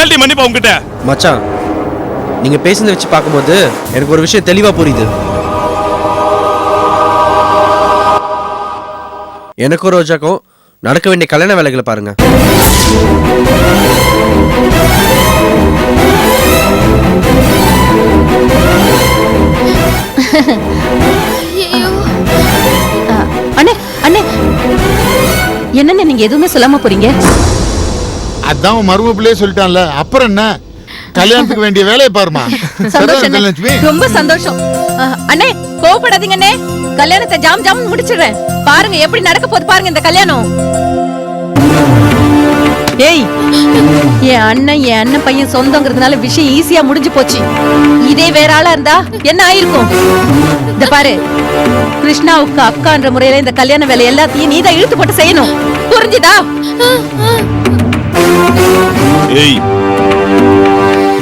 கேள்வி மன்னிப்பா உங்ககிட்ட. மச்சான், நீங்க பேசுனதை வச்சு பார்க்கும்போது எனக்கு ஒரு விஷயம் தெளிவா புரியுது. எனக்கும் ரோஜாக்கும் நடக்க வேண்டிய கல்யாண வேலைகளை பாருங்க. அண்ணே அண்ணே, என்னன்னு நீங்க எதுவுமே சொல்லாம போறீங்க? அதான் மரும பிள்ளையே சொல்லிட்டான்ல, அப்புறம் என்ன? கல்யாணத்துக்கு வேண்டிய வேலையை பாருமா. சந்தோஷம், ரொம்ப சந்தோஷம். அண்ணே கோவப்படாதீங்க அண்ணே, கல்யாணத்தை ஜாம் ஜாம் முடிச்சிடுறேன். பாருங்க எப்படி நடக்க போகுது பாருங்க இந்த கல்யாணம். ஏய், என் அண்ணன் பையன் சொந்தங்கிறதுனால விஷயம் ஈஸியா முடிஞ்சு போச்சு. இதே வேற ஆளா இருந்தா என்ன ஆயிருக்கும்? இந்த பாரு, கிருஷ்ணாவுக்கு அக்கான்ற முறையில இந்த கல்யாண வேலை எல்லாத்தையும் நீதான் இழுத்து போட்டு செய்யணும். புரிஞ்சுதா? ஏய்,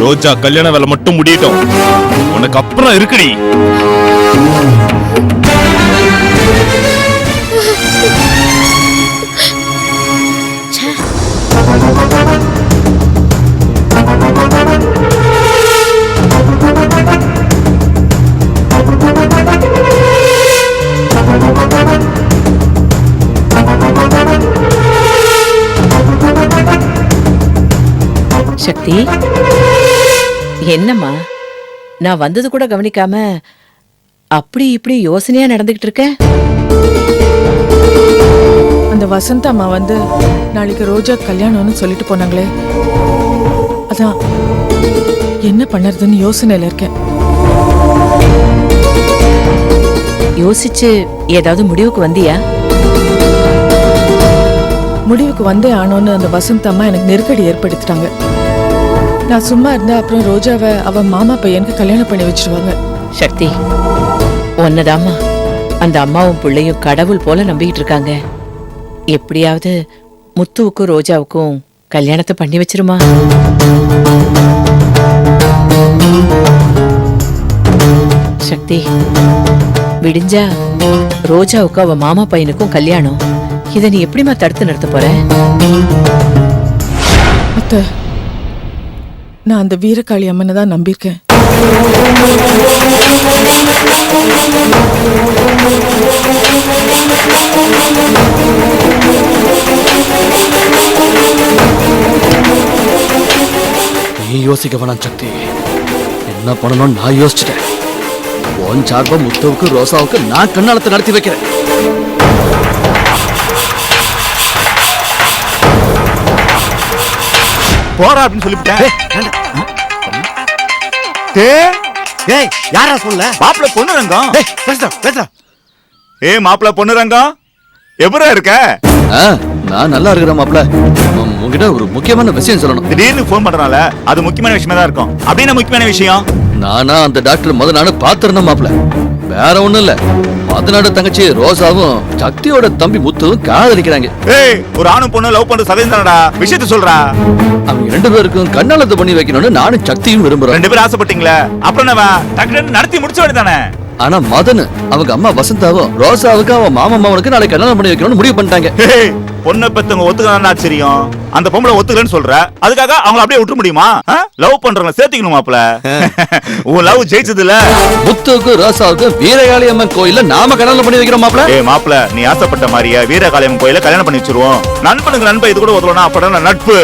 ரோஜா கல்யாண வேலை மட்டும் முடியட்டும், உனக்கு அப்புறம் இருக்குடி. சக்தி, என்னம்மா நான் வந்தது கூட கவனிக்காம அப்படி இப்படி யோசனையா நடந்துகிட்டு இருக்க? அந்த வசந்த் அம்மா வந்து நாளைக்கு ரோஜா கல்யாணம்னு சொல்லிட்டு போனாங்களே, அதான் என்ன பண்ணறதுன்னு யோசனையில இருக்கேன். யோசிச்சு ஏதாவது முடிவுக்கு வந்தியா? முடிவுக்கு வந்தே ஆனோன்னு அந்த வசந்த் அம்மா எனக்கு நெருக்கடி ஏற்படுத்திட்டாங்க. நான் சும்மா இருந்தா அப்புறம் ரோஜாவை அவ மாமா பையனுக்கு கல்யாணம் பண்ணி வச்சிருவாங்க. சக்தி, ஒன்னதாமா அந்த அம்மாவும் பிள்ளையும் கடவுள் போல நம்பிக்கிட்டு இருக்காங்க. எப்படியாவது முத்துவுக்கும் ரோஜாவுக்கும் கல்யாணத்தை பண்ணி வச்சிருமா. சக்தி, விடிஞ்சா ரோஜாவுக்கும் அவ மாமா பையனுக்கும் கல்யாணம். இதை நீ எப்படிமா தடுத்து நிறுத்த போற? அத்தை, நான் அந்த வீரகாளி அம்மனை தான் நம்பியிருக்கேன். நீ யோசிக்க வேணாம் சக்தி, என்ன பண்ணணும்னு நான் யோசிச்சுட்டேன். உன் சார்பா முத்துவுக்கு ரோசாவுக்கு நான் கண்ணாலத்தை நடத்தி வைக்கிறேன். போறா அப்படின்னு சொல்லிவிட்டேன். யாரா சொல்ல? மாப்பிள்ள பொண்ணு ரங்கம். மாப்பிள்ள பொண்ணு ரங்கம், எப்படா இருக்க? நான் நல்லா இருக்கிறேன் மாப்பிள்ள. உங்ககிட்ட ஒரு முக்கியமான விஷயம் சொல்லணும். திடீர்னு போன் பண்றனால அது முக்கியமான விஷயமா தான் இருக்கும். அப்படின்னு முக்கியமான விஷயம், நானா அந்த டாக்டர் முத நாடு பாத்துருந்தேன் மாப்பிள்ள. வேற ஒண்ணும் இல்ல, மதனாடு தங்கச்சி ரோசாவும் சக்தியோட தம்பி முத்துவும் காதலிக்கிறாங்க. ஒரு ஆணும் பொண்ணு லவ் பண்ற சதவீதம் தானடா, விஷயத்த சொல்றா. அவங்க ரெண்டு பேருக்கும் கண்ணாலத்தை பண்ணி வைக்கணும்னு நானும் சக்தியும் விரும்புறேன். ரெண்டு பேரும் ஆசைப்பட்டீங்களா? அப்புறம் டக்கு நடத்தி முடிச்ச வேண்டியதானே. ஆனா மதன் அவங்க அம்மா வசந்தாவும் ரோசாவுக்கு அவன் மாமா மாமனுக்கு நாளைக்கு கல்யாணம் பண்ணி வைக்கணும்னு முடிவு பண்ணிட்டாங்க. பொண்ணை பத்தவங்க ஒத்துக்கலாம் ஆச்சரியம், அந்த பொம்பளை ஒத்துக்கலன்னு சொல்ற, அதுக்காக அவங்கள அப்படியே விட்டுற முடியுமா? லவ் பண்றவங்க சேர்த்துக்கணும் மாப்ள. உன் லவ் ஜெயிச்சது இல்ல. முத்துக்கு ரோசாவுக்கு வீரகாளி அம்மன் கோயில்ல நாம கல்யாணம் பண்ணி வைக்கிறோம் மாப்ள. மாப்ள, நீ ஆசைப்பட்ட மாதிரியே வீரகாளி அம்மன் கோயில கல்யாணம் பண்ணி வச்சிருவோம். நண்பனுக்கு நண்பன் இது கூட ஒத்துலனா அப்படா நட்பு.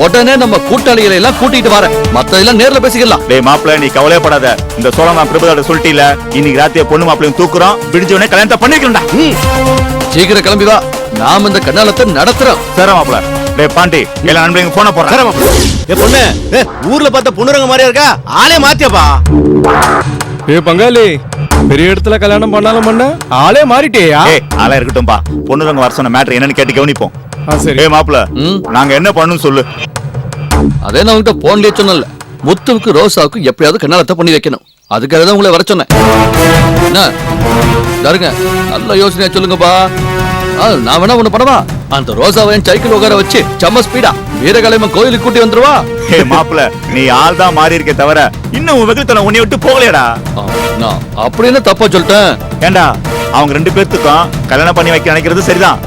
உடனே நம்ம கூட்டாளிகளை எல்லாம் கூட்டிட்டு வர, மத்ததெல்லாம் நேர்ல பேசிக்கலாம். மாப்ள, நீ கவலைப்படாத. இந்த சோழன் பிரபுதாட சொல்லிட்டீல, இன்னைக்கு ராத்திரி பொண்ணு மாப்பிளையும் தூக்குறோம். விடிஞ்சவனே கல்யாணத்தை பண்ணிக்கணும்டா. சீக்கிரம் கிளம்பி வா, நாம இந்த கல்யாணத்தை நடத்துறோம். சரி மாப்ள. பாண்டி, எல்லா நண்பர்களும் போன போறேன். பொண்ணு ஊர்ல பார்த்த பொண்ணுரங்க மாதிரியா இருக்கா? ஆளே மாத்தியாப்பா. பங்காளி, பெரிய இடத்துல கல்யாணம் பண்ணாலும் பண்ண ஆளே மாறிட்டேயா? ஆளா இருக்கட்டும்பா, பொண்ணுரங்க வர சொன்ன மேட்டர் என்னன்னு கேட்டு கவனிப்போம். சரி மாப்ள, நாங்க என்ன பண்ணணும் சொல்லு. அதே நான் உங்ககிட்ட போன்லயே சொன்னல, முத்துவுக்கு ரோசாவுக்கு எப்படியாவது கல்யாணத்தை பண்ணி வைக்கணும். அதுக்காக தான் உங்களை வர சொன்னேன். என்ன தருங்க, நல்ல யோசனையா சொல்லுங்கப்பா. நான் வேணா ஒண்ணு பண்ணவா? அந்த ரோசாவை சைக்கிள் உட்கார வச்சு செம்ம ஸ்பீடா வீரகாளியம்மன் கோயிலுக்கு கூட்டி வந்துருவா. மாப்பிள்ள, நீ ஆள் தான் மாறி இருக்க தவிர இன்னும் வெகுத்தன உன்னை விட்டு போகலையடா. நான் அப்படின்னு தப்பா சொல்லிட்டேன். ஏண்டா, அவங்க ரெண்டு பேர்த்துக்கும் கல்யாணம் பண்ணி வைக்க நினைக்கிறது சரிதான்.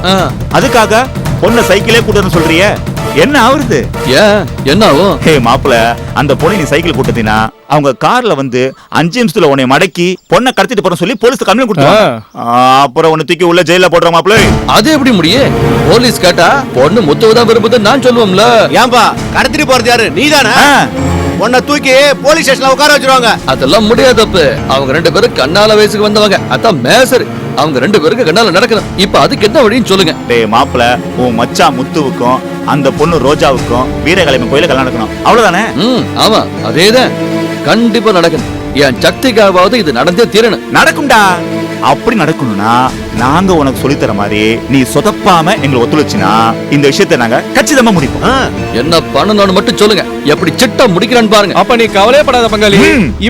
அதுக்காக பொண்ணை சைக்கிளே கூட்டு சொல்றியே, என்ன ஆகுறது? ஏன் என்ன ஆகும்? ஹே மாப்பிள, அந்த பொண்ணை நீ சைக்கிள் கூட்டத்தினா அவங்க கார்ல வந்து 5 நிமிஷத்துல உன்னை மடக்கி பொண்ணை கடத்திட்டு போறேன்னு சொல்லி போலீஸ் கம்ப்ளைண்ட் கொடுத்தாங்க. அப்புறம் உன்னை தூக்கி உள்ள ஜெயில போடுற மாப்பிள. அது எப்படி முடியும்? போலீஸ் கேட்டா பொண்ணு முத்துவதான் விரும்புது நான் சொல்லுவோம்ல. ஏன்பா கடத்திட்டு போறது யாரு? நீதானே? உன்னை தூக்கி போலீஸ் ஸ்டேஷன்ல உட்கார வச்சிருவாங்க. அதெல்லாம் முடியாதப்பு. அவங்க 2 பேரும் கண்ணால வயசுக்கு வந்தவங்க. அதான் மேசரு. அவங்க 2 பேருக்கு கண்ணால நடக்கணும். இப்ப அதுக்கு என்ன வழின்னு சொல்லுங்க. டேய் மாப்பிள, உன் மச்சான் முத்துவுக்கும் அந்த பொண்ணு ரோஜாவுக்கும் வீரகலைமை கோயில கல்யாணம் நடக்கணும். அவ்வளவுதானே? ஆமா அதேதான் கண்டிப்பா நடக்கணும். என் சக்திக்காவது இது நடந்தே தீரணும். நடக்கும்டா. அப்படி நடக்கணும்னா நாங்க உனக்கு சொல்லித்தர மாதிரி நீ சொதப்பாம எங்களை ஒத்துழைச்சினா இந்த விஷயத்தை நாங்க கச்சிதமா முடிப்போம். என்ன பண்ணணும்னு மட்டும் சொல்லுங்க. எப்படி சிட்டா முடிக்கிறேன்னு பாருங்க. அப்ப நீ கவலையப்படாத பங்காளி.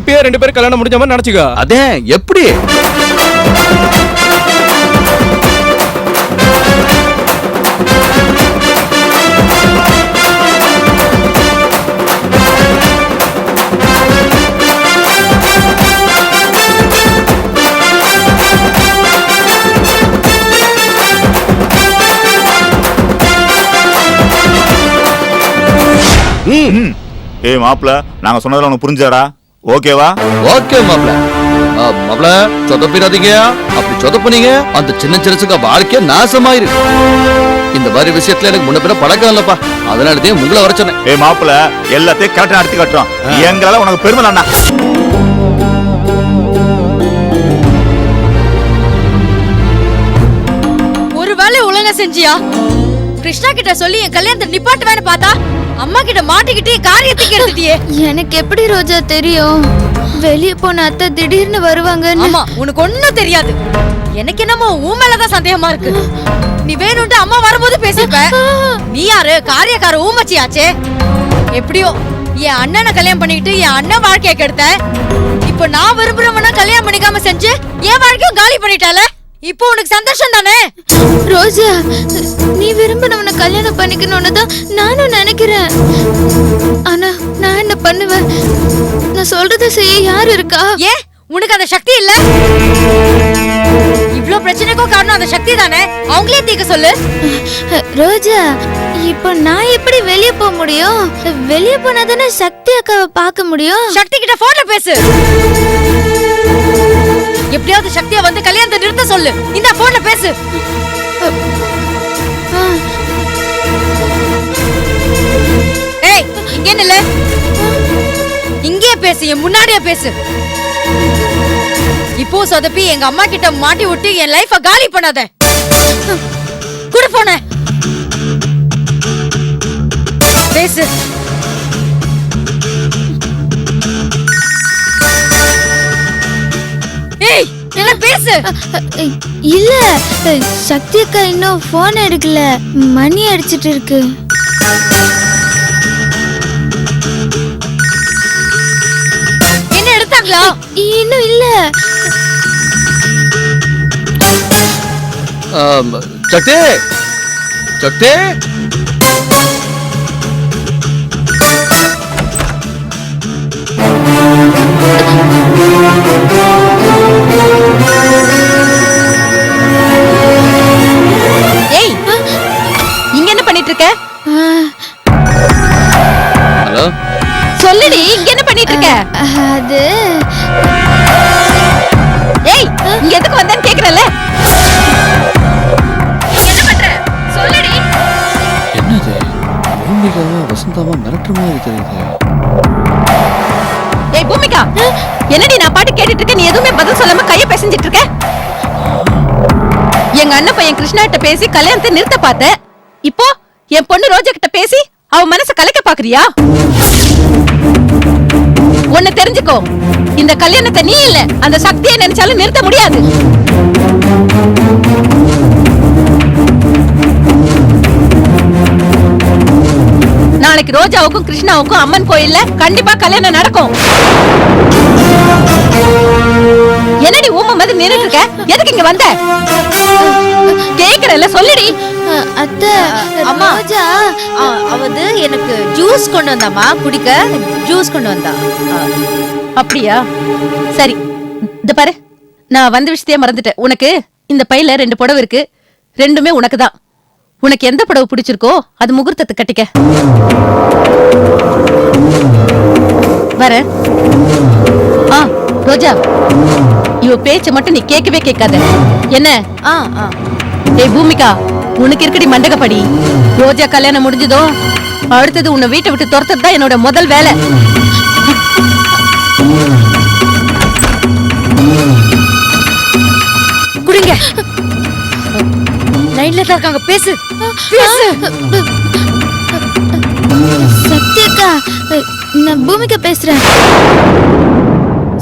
இப்பயே 2 பேரும் கல்யாணம் முடிஞ்ச மாதிரி நினைச்சுக்கோ. அதே எப்படி? ஏய் மாப்பிள, நாங்க சொன்னதுல உனக்கு புரிஞ்சாடா? ஓகேவா? ஓகே மாப்ள. மாப்ள சொதப்பிடாதீங்க. அப்படி சொதப்புனீங்க அந்த சின்ன சிறுசுங்க வாழ்க்கைய நாசமாயிரு. இந்த மாதிரி விஷயத்துல எனக்கு முன்ன பின்ன பழக்கம் இல்லப்பா. அதனாலதான் உங்களை வர சொன்னேன். ஏய் மாப்பிள, எல்லாத்தையும் கரெக்டா நடத்தி காட்டுறோம். எங்களால உனக்கு பெருமை தான்டா. ஒரு வேலை ஒழுங்கா செஞ்சியா? கிருஷ்ணா கிட்ட சொல்லி என் கல்யாணத்தை நிப்பாட்டுவேன்னு பார்த்தா அம்மா கிட்ட மாட்டிக்கிட்டு காரியத்துக்கு எடுத்துட்டியே. எனக்கு எப்படி ரோஜா தெரியும்? வெளிய போன அத்தை திடீர்னு வருவாங்கன்னு. ஆமா, உனக்கு ஒண்ணும் தெரியாது. எனக்கு என்னமோ உன் மேலதான் சந்தேகமா இருக்கு. நீ வேணும்ட்டு அம்மா வரும்போது பேசிப்ப. நீ யாரு? காரியக்கார ஊமச்சியாச்சே. எப்படியோ என் அண்ணனை கல்யாணம் பண்ணிக்கிட்டு என் அண்ணன் வாழ்க்கைய கெடுத்த. இப்போ நான் விரும்புறவனா கல்யாணம் பண்ணிக்காம செஞ்சு என் வாழ்க்கையும் காலி பண்ணிட்டால. இப்போ உனக்கு சந்தோஷம் தானே? ரோஜா, நீ விரும்பினவனை கல்யாணம் பண்ணிக்கணும்னு தான் நானும் நினைக்கிறேன். ஆனா நான் என்ன பண்ணுவேன்? நான் சொல்றத செய்ய யார் இருக்கா? ஏன் உனக்கு அந்த சக்தி இல்ல? இவ்ளோ பிரச்சனைக்கும் காரணம் அந்த சக்தி தானே. அவங்களே தீக்க சொல்லு. ரோஜா, இப்போ நான் எப்படி வெளிய போக முடியும்? வெளிய போனா தானே சக்தி அக்காவை பார்க்க முடியும். சக்தி கிட்ட போன்ல பேசு. எப்படியாவது சக்தியை வந்து கல்யாணத்தை நிறுத்த சொல்லு. இந்த போன்ல பேசு. ஏய், இங்க நில்லு. இங்கே பேசு, என் முன்னாடியே பேசு. இப்போ சொதப்பி எங்க அம்மா கிட்ட மாட்டி விட்டு என் லைஃப காலி பண்ணாத. குடு போன பேசு. ஏய், என்ன பேசு. இல்ல, சக்தி அக்கா இன்னும் போன் எடுக்கல. மணி அடிச்சிட்டு இருக்கு. என்ன எடுத்தாங்களா? இன்னும் இல்ல. சக்தி சக்தி ஏய், இங்க என்ன பண்ணிட்டு இருக்க? ஹலோ சொல்லுடி, இங்க என்ன பண்ணிட்டு இருக்க? அது ஏய், இங்க எதுக்கு வந்தேன்னு கேக்குறல? என்ன பண்ற? சொல்லுடி. என்னது? பூமிகாவா வசந்தாவா மிரட்டுற மாதிரி தெரியுது. ஏய் பூமிகா, என்னடி நான் பாட்டு கேட்டுட்டு இருக்க, நீ எதுவுமே பதில் சொல்லாம கைய பேசிஞ்சிட்டு இருக்க? எங்க அண்ணன் பையன் கிருஷ்ணா கிட்ட பேசி கல்யாணத்தை நிறுத்த பார்த்த. இப்போ என் பொண்ணு ரோஜா கிட்ட பேசி அவ மனச கலைக்க பாக்குறியா? ஒன்னு தெரிஞ்சுக்கோ, இந்த கல்யாணத்தை நீ இல்ல அந்த சக்தியை நினைச்சாலும் நிறுத்த முடியாது. நாளைக்கு ரோஜாவுக்கும் கிருஷ்ணாவுக்கும் அம்மன் கோயில்ல கண்டிப்பா கல்யாணம் நடக்கும். என்னடி ஊம மாதிரி நின்னுட்டு இருக்க? எதுக்கு இங்க வந்த? கேக்குறல, சொல்லுடி. அத்தை, அம்மா. ரோஜா அவது எனக்கு ஜூஸ் கொண்டு வந்தாமா, குடிக்க ஜூஸ் கொண்டு வந்தா. அப்படியா? சரி, இந்த பாரு, நான் வந்த விஷயத்தையே மறந்துட்டேன். உனக்கு இந்த பையில 2 புடவை இருக்கு. ரெண்டுமே உனக்கு தான். உனக்கு எந்த புடவை பிடிச்சிருக்கோ அது முகூர்த்தத்தை கட்டிக்க. வர. ரோஜா, இவ பேச்ச மட்டும் நீ கேட்கவே கேட்காத. என்ன? ஏய் பூமிகா, உனக்கு இருக்கடி மண்டகப்படி. ரோஜா கல்யாணம் முடிஞ்சதோ அடுத்தது உன்னை வீட்டை விட்டு துரத்துறது தான் என்னோட முதல் வேலை. குடிங்க. லைன்ல தான் இருக்காங்க, பேசு பேசு. சத்யக்கா, நான் பூமிகா பேசுறேன்.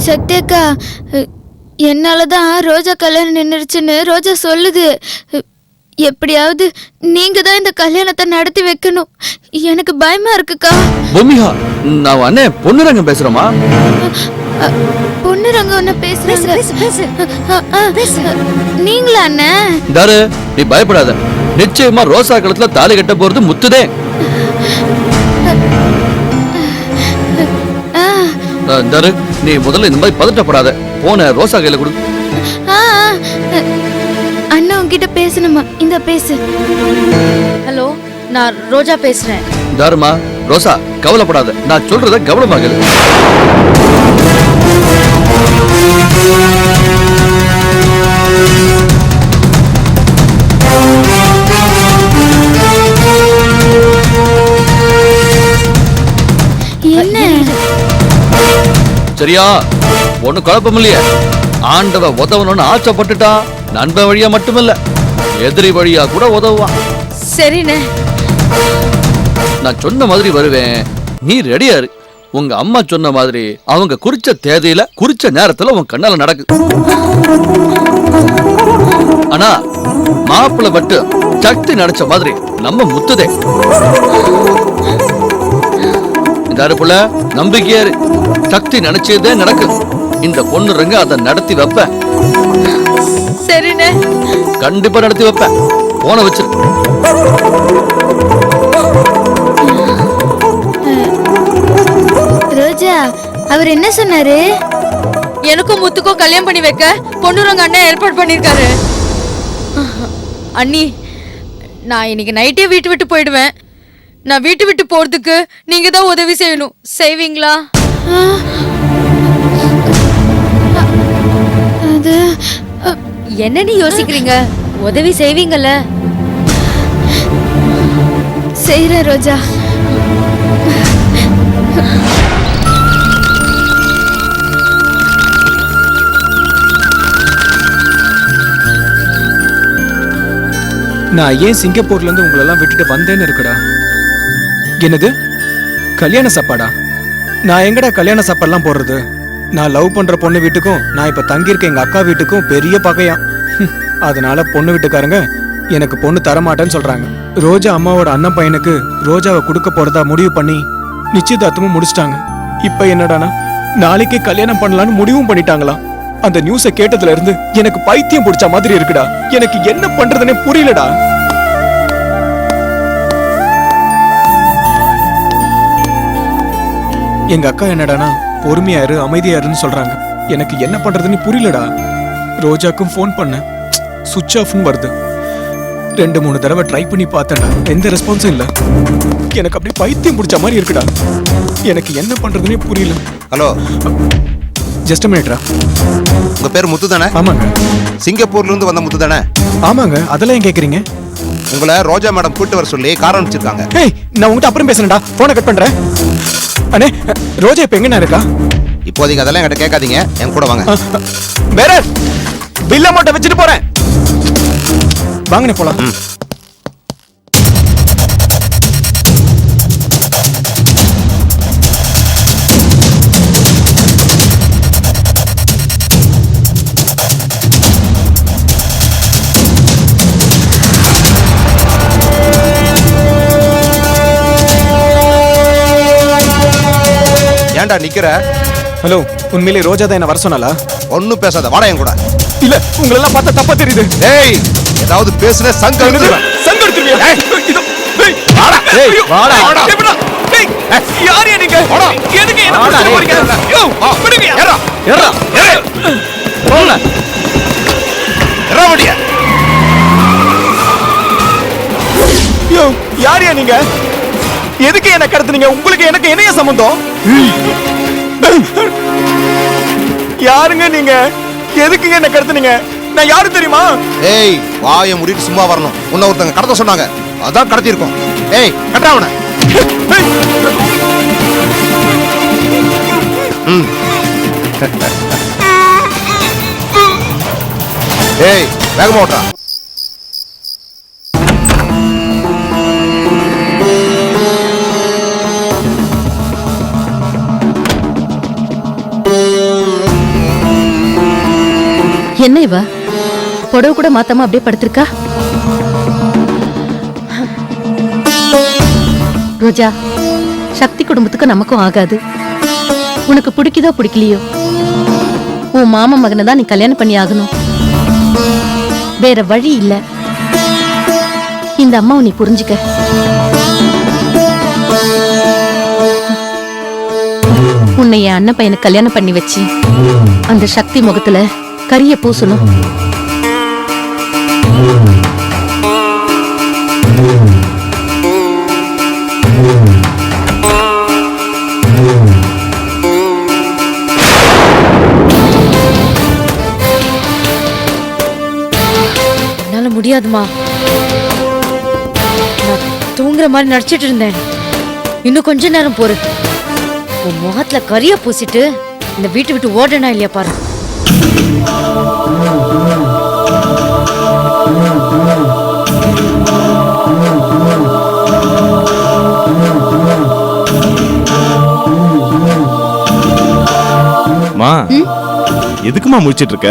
சத்யக்கா, என்னாலதான் ரோஜா கல்யாணம் நின்னுருச்சுன்னு ரோஜா சொல்லுது. எப்படியாவது நீங்க தான் இந்த கல்யாணத்தை நடத்தி வைக்கணும். எனக்கு பயமா இருக்குக்கா. பூமிகா, நான் அண்ணே பொண்ணுரங்க பேசுறோமா? பொண்ணுரங்க ஒண்ணு பேசுறேன். நீங்களா அண்ணே? தாரு, நீ பயப்படாத. நிச்சயமா ரோசா கழுத்துல தாலி கட்ட போறது முத்துதே. தாரு, நீ முதல்ல இந்த மாதிரி பதட்டப்படாத. போன ரோசா கையில கொடு. அண்ணா உன்கிட்ட பேசணுமா? இந்த பேசு. ஹலோ, நான் ரோஜா பேசுறேன். தாருமா, ரோசா கவலைப்படாத. நான் சொல்றத கவனமா கேளு. என்ன? சரியா? ஒண்ணு குழப்பம் இல்லையே. ஆண்டவ உதவணும்னு ஆசைப்பட்டுட்டா நண்பன் வழியா மட்டுமில்ல, எதிரி வழியா கூட உதவுவான். சரிண்ணே, நான் சொன்ன மாதிரி வருவேன். நீ ரெடியா இரு. உங்க அம்மா சொன்ன மாதிரி அவங்க குறிச்ச தேதியில குறிச்ச நேரத்துல உன் கண்ணால நடக்கு. ஆனா மாப்பிள்ளை பட்டு சக்தி நினைச்ச மாதிரி நம்ம முத்துதே. இதாரு புள்ள, நம்பிக்கையா இரு. சக்தி நினைச்சதே நடக்கு. இந்த பொண்ணு ரங்க அதை நடத்தி வைப்ப. சரிண்ணே, கண்டிப்பா நடத்தி வைப்ப. போன வச்சு. ரோஜா, அவர் என்ன சொன்னாரு? எனக்கும் முத்துக்கும் கல்யாணம் பண்ணி வைக்க பொண்ணுரங்க அண்ணன் ஏற்பாடு பண்ணிருக்காரு. அண்ணி, நான் இன்னைக்கு நைட்டே வீட்டு விட்டு போயிடுவேன். நான் வீட்டு விட்டு போறதுக்கு நீங்க தான் உதவி செய்யணும். செய்வீங்களா? அது என்ன நீ யோசிக்கிறீங்க? உதவி செய்வீங்கல்ல? செய்றேன் ரோஜா. நான் ஏன் சிங்கப்பூர்ல இருந்து உங்களெல்லாம் விட்டுட்டு வந்தேன்னு இருக்குடா. என்னது கல்யாண சாப்பாடா? நான் எங்கடா கல்யாண சாப்பாடுலாம் போடுறது? நான் லவ் பண்ற பொண்ணு வீட்டுக்கும் நான் இப்ப தங்கியிருக்க எங்க அக்கா வீட்டுக்கும் பெரிய பகையாம். அதனால பொண்ணு வீட்டுக்காரங்க எனக்கு பொண்ணு தரமாட்டேன்னு சொல்றாங்க. ரோஜா அம்மாவோட அண்ணன் பையனுக்கு ரோஜாவை கொடுக்க போறதா முடிவு பண்ணி நிச்சயதார்த்தமும் முடிச்சிட்டாங்க. இப்ப என்னடானா நாளைக்கே கல்யாணம் பண்ணலான்னு முடிவும் பண்ணிட்டாங்களாம். அந்த நியூஸை கேட்டதுல இருந்து எனக்கு பைத்தியம் பிடிச்ச மாதிரி இருக்குடா. எனக்கு என்ன பண்றதுன்னே புரியலடா. எங்க அக்கா என்னடானா பொறுமையா இரு, அமைதியா இருன்னு சொல்றாங்க. எனக்கு என்ன பண்றதுன்னு புரியலடா. ரோஜாக்கும் ஃபோன் பண்ண, சுவிட்ச் ஆஃப்னு வருது. 2-3 தடவை ட்ரை பண்ணி பார்த்தேன்டா, எந்த ரெஸ்பான்ஸும் இல்ல. எனக்கு அப்படி பைத்தியம் பிடிச்ச மாதிரி இருக்குடா. எனக்கு என்ன பண்றதுன்னே புரியல. ஹலோ, ஜஸ்ட் மினிட்ரா. உங்க பேர் முத்து தானே? ஆமாங்க. சிங்கப்பூர்ல இருந்து வந்த முத்து தானே? ஆமாங்க. அதெல்லாம் ஏன் கேக்குறீங்க? உங்களை ரோஜா மேடம் கூட்டு வர சொல்லி காரணம் வச்சிருக்காங்க. ஏய், நான் உங்ககிட்ட அப்புறம் பேசுறேன்டா. போனை கட் பண்றேன். அண்ணே, ரோஜா இப்ப எங்கண்ணா இருக்கா? இப்போதைக்கு அதெல்லாம் என்கிட்ட கேட்காதீங்க, என் கூட வாங்க. வேற பில் அமௌண்ட்டை வச்சுட்டு போறேன். வாங்கண்ணே போலாம். ஏன்டா நிக்கிற? ஹலோ, உண்மையிலே ரோஜா தான் என்ன வர சொன்னாலா? ஒன்னும் பேசாத, வாடா என் கூட. இல்ல, உங்களெல்லாம் பார்த்தா தப்பா தெரியுது. ஏய், ஏதாவது பேசுன சங்க எடுத்துருவேன். சங்க எடுத்துருவியா? இதோ, ஏய், வாடா. ஏய், வாடா. எப்படா? ஏய், யார் நீங்க? எதுக்கு என்ன வாடா, பண்ண போறீங்க? யோ, விடுங்க. ஏறா. ஏறா. ஏய், போங்க. ஏறா வண்டியா. யாரையா நீங்க? எதுக்கு என்ன கடத்துனீங்க? உங்களுக்கு எனக்கு என்னைய சம்பந்தம்? யாருங்க நீங்க? எதுக்குங்க என்ன கடத்துனீங்க? நான் யாரு தெரியுமா? ஏய் வாயை மூடிட்டு சும்மா வரணும். உன்னை ஒருத்தங்க கடத்த சொன்னாங்க, அதான் கடத்தி இருக்கோம். ஏய் கட்டாவன. ஏய் வேகமா ஓட்டா. என்ன இவ புடவை கூட மாத்தாம அப்படியே படுத்திருக்கா? ரோஜா, சக்தி குடும்பத்துக்கு நமக்கும் ஆகாது. உனக்கு பிடிக்குதோ பிடிக்கலையோ, உன் மாமா மகனை தான் நீ கல்யாணம் பண்ணி ஆகணும். வேற வழி இல்ல. இந்த அம்மாவை நீ புரிஞ்சுக்க. உன்னை என் அண்ணன் பையனுக்கு கல்யாணம் பண்ணி வச்சு அந்த சக்தி முகத்துல கரிய பூசணும். என்னால முடியாதுமா. நான் தூங்குற மாதிரி நடிச்சிட்டு இருந்தேன். இன்னும் கொஞ்ச நேரம் போரு. உன் முகத்துல கரிய பூசிட்டு இந்த வீட்டை விட்டு ஓடனா இல்லையா பாரு. மா, எதுக்குமா முடிச்சிட்டு இருக்க?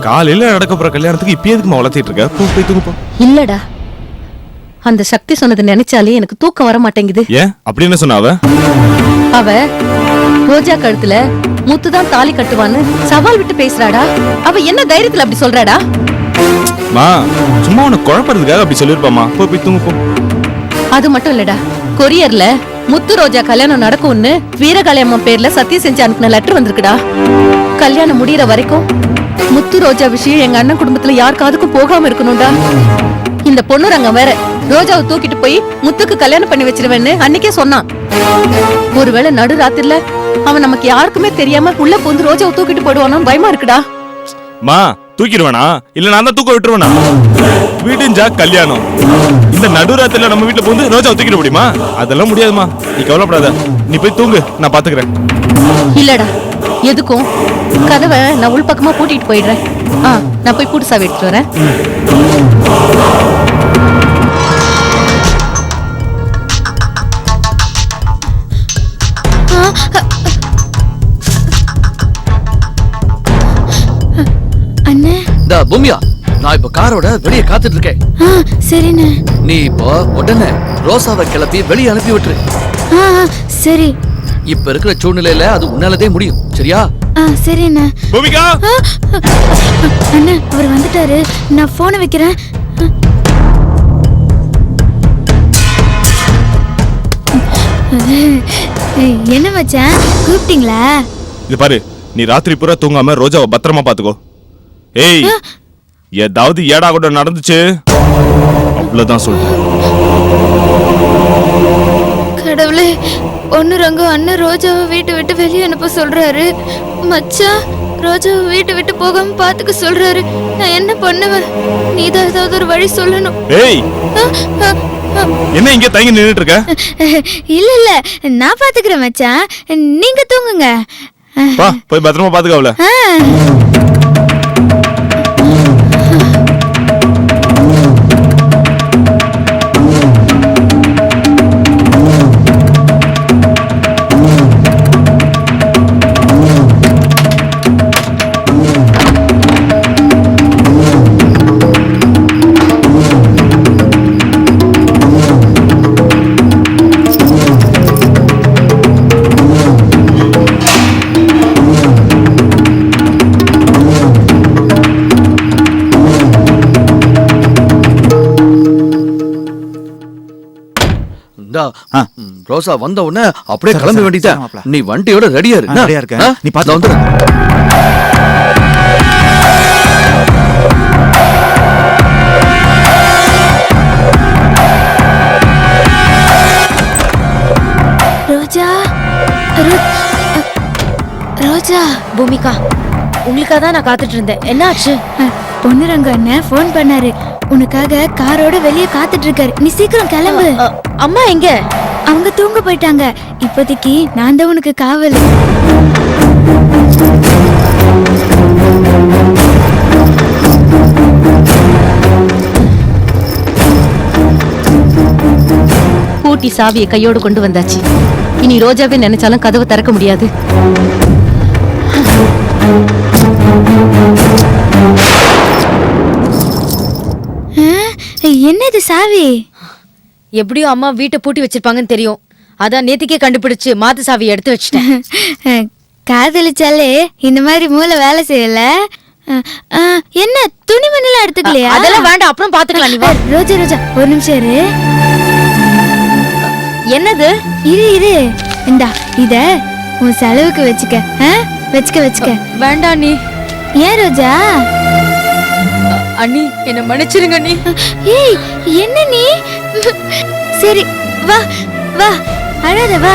காலையில நடக்க போற கல்யாணத்துக்கு இப்ப எதுக்குமா வளர்த்திட்டு இருக்க? போய் தூங்கு போ. இல்லடா, அந்த சக்தி சொன்னதை நினைச்சாலே எனக்கு தூக்கம் வர மாட்டேங்குது. ஏன் அப்படி என்ன சொன்ன அவ? அவ ரோஜா கழுத்துல முத்துதான் தாலி கட்டுவான்னு சவால் விட்டு பேசுறாடா. அவ என்ன தைரியத்துல அப்படி சொல்றாடா? மா, சும்மா உனக்கு குழப்பறதுக்காக அப்படி சொல்லிருப்பாமா. போய் தூங்கு போ. அது மட்டும் இல்லடா, கொரியர்ல முத்து ரோஜா கல்யாணம் நடக்கும்னு வீரகாளியம்மன் பேர்ல சத்தியம் செஞ்சு அனுப்பின லெட்டர் வந்திருக்குடா. கல்யாணம் முடியற வரைக்கும் முத்து ரோஜா விஷயம் எங்க அண்ணன் குடும்பத்துல யார் காதுக்கும் போகாம இருக்கணும்டா. இந்த பொண்ணு ரங்கம் வேற ரோஜாவை தூக்கிட்டு போய் முத்துக்கு கல்யாணம் பண்ணி வச்சிருவேன்னு அன்னைக்கே சொன்னான். ஒருவேளை நடு ராத்திரில அவன் நமக்கு யாருக்குமே தெரியாம உள்ள போந்து ரோஜாவை தூக்கிட்டு போயிடுவானு பயமா இருக்குடா. மா, தூக்கிடுவேனா இல்ல நான் தான் தூக்க விட்டுருவேனா? வீடுஞ்சா கல்யாணம். இந்த நடுராத்திரில நம்ம வீட்டுல போந்து ரோஜாவை தூக்கிட முடியுமா? அதெல்லாம் முடியாதுமா. நீ கவலைப்படாத, நீ போய் தூங்கு, நான் பாத்துக்கிறேன். இல்லடா, எதுக்கும் கதவை நான் உள் பக்கமா பூட்டிட்டு போயிடுறேன். நான் போய் பூட்டு சாவி எடுத்துட்டு வரேன். அண்ணே. இந்த பூமியா, நான் இப்ப காரோட வெளியே காத்துட்டு இருக்கேன். சரிண்ணே. நீ இப்போ உடனே ரோசாவை கிளப்பி வெளியே அனுப்பி விட்டுரு. சரி. இப்ப இருக்கிற சூழ்நிலையில அது உன்னாலதே முடியும், சரியா? சரிண்ணே. பூமிகா, அண்ணா அவர் வந்துட்டாரு, நான் போனை வைக்கிறேன். என்ன மச்சான், கூப்பிட்டீங்களா? இது பாரு, நீ ராத்திரி பூரா தூங்காம ரோஜாவை பத்திரமா பாத்துக்கோ. ஏய், ஏதாவது ஏடா கூட நடந்துச்சு அவ்வளவுதான் சொல்றேன். கடவுளே, ஒன்னு ரங்கம் அண்ணன் ரோஜாவை வீட்டை விட்டு வெளியே அனுப்ப சொல்றாரு. மச்சான் ரோஜாவை வீட்டை விட்டு போகாம பாத்துக்க சொல்றாரு. நான் என்ன பண்ணுவேன்? நீதான் ஏதாவது ஒரு வழி சொல்லணும். ஏய், என்ன இங்க தங்கி நின்னுட்டு இருக்க? இல்ல இல்ல, நான் பாத்துக்கிறேன் மச்சான், நீங்க தூங்குங்க. வா, போய் பத்திரமா பாத்துக்க அவள. ரோசா வந்த உடனே அப்படியே கிளம்ப வேண்டியதா. நீ வண்டியோட ரெடியா இரு. ரெடியா இருக்கேன். நீ பாத்து வந்துடு. மச்சா. பூமிகா, உங்களுக்காக தான் நான் காத்துட்டு இருந்தேன். என்ன ஆச்சு? பொன்னுரங்க அண்ணன் ஃபோன் பண்ணாரு. உனக்காக காரோட வெளியே காத்துட்டு இருக்காரு. நீ சீக்கிரம் கிளம்பு. அம்மா எங்க? அவங்க தூங்க போயிட்டாங்க. இப்போதைக்கு நான் தான் உனக்கு காவல். பூட்டி சாவியை கையோடு கொண்டு வந்தாச்சு. இனி ரோஜாவே நினைச்சாலும் கதவை திறக்க முடியாது. என்னது சாவி? எப்படியும் அம்மா வீட்டை பூட்டி வச்சிருப்பாங்கன்னு தெரியும். அதான் நேத்திக்கே கண்டுபிடிச்சு மாத்து சாவியை எடுத்து வச்சிட்டேன். காதலிச்சாலே இந்த மாதிரி மூளை வேலை செய்யல. என்ன துணிமணிலாம் எடுத்துக்கலையா? அதெல்லாம் வேண்டாம், அப்புறம் பாத்துக்கலாம். நீ வா. ரோஜா ரோஜா ஒரு நிமிஷம் இரு. என்னது? இரு இரு, இந்தா இத உன் செலவுக்கு வச்சுக்க. வச்சுக்க வச்சுக்க. வேண்டாம் நீ. ஏன் ரோஜா? அண்ணி என்ன மன்னிச்சிருங்க நீ. ஏய் என்ன நீ? சரி வா வா, அழாத வா.